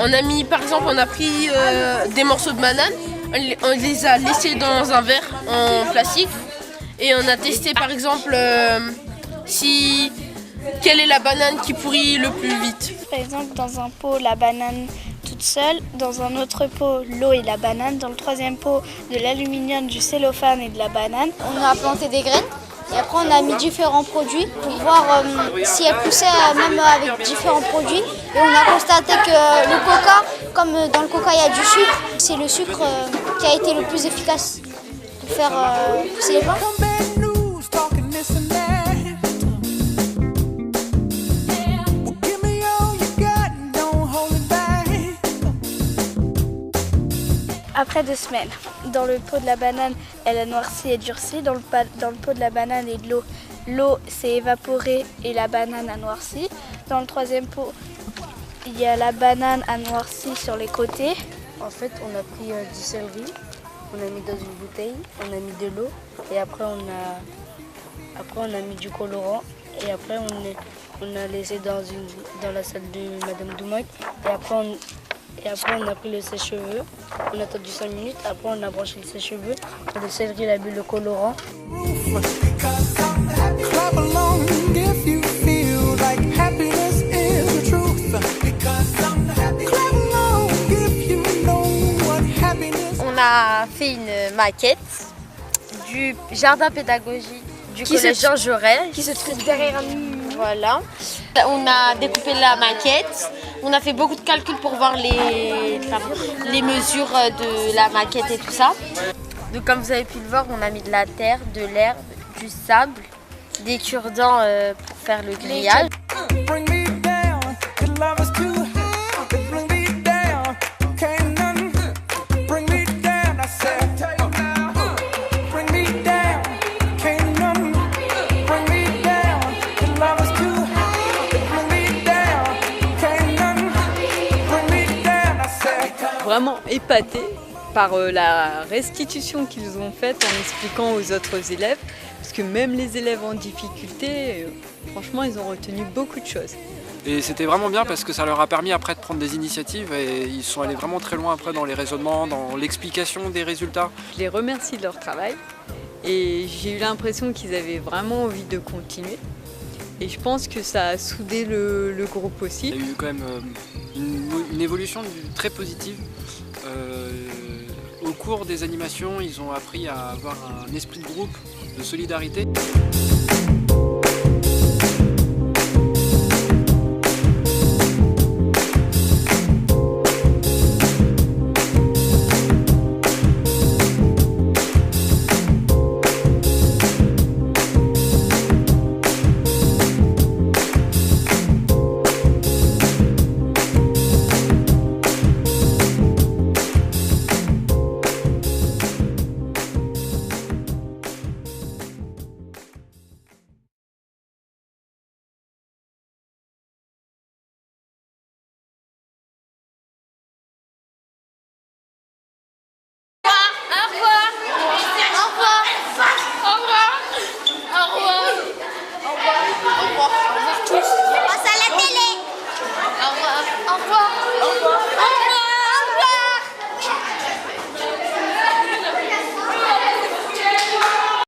On a mis, par exemple, on a pris des morceaux de banane, on les a laissés dans un verre en plastique et on a testé, par exemple, quelle est la banane qui pourrit le plus vite. Par exemple, dans un pot, la banane toute seule, dans un autre pot, l'eau et la banane, dans le troisième pot, de l'aluminium, du cellophane et de la banane. On a planté des graines. Et après, on a mis différents produits pour voir si elles poussaient même avec différents produits. Et on a constaté que le coca, comme dans le coca il y a du sucre, c'est le sucre qui a été le plus efficace pour faire pousser les plantes. Après 2 semaines, dans le pot de la banane, elle a noirci et durci. Dans le pot de la banane et de l'eau, l'eau s'est évaporée et la banane a noirci. Dans le troisième pot, il y a la banane a noirci sur les côtés. En fait, on a pris du céleri, on a mis dans une bouteille, on a mis de l'eau et après on a mis du colorant et après on a laissé dans la salle de Madame Doumac et après on a pris le sèche-cheveux, on a attendu 5 minutes, après on a branché le sèche-cheveux, le céleri il a bu le colorant. On a fait une maquette du jardin pédagogique du collège Jean Jaurès Qui se trouve derrière nous. Voilà. On a découpé la maquette. On a fait beaucoup de calculs pour voir les mesures de la maquette et tout ça. Donc comme vous avez pu le voir, on a mis de la terre, de l'herbe, du sable, des cure-dents pour faire le grillage. Vraiment épaté par la restitution qu'ils ont faite en expliquant aux autres élèves, parce que même les élèves en difficulté, franchement, ils ont retenu beaucoup de choses. Et c'était vraiment bien parce que ça leur a permis après de prendre des initiatives et ils sont allés vraiment très loin après dans les raisonnements, dans l'explication des résultats. Je les remercie de leur travail et j'ai eu l'impression qu'ils avaient vraiment envie de continuer. Et je pense que ça a soudé le groupe aussi. Il y a eu quand même une évolution très positive. Au cours des animations, ils ont appris à avoir un esprit de groupe, de solidarité.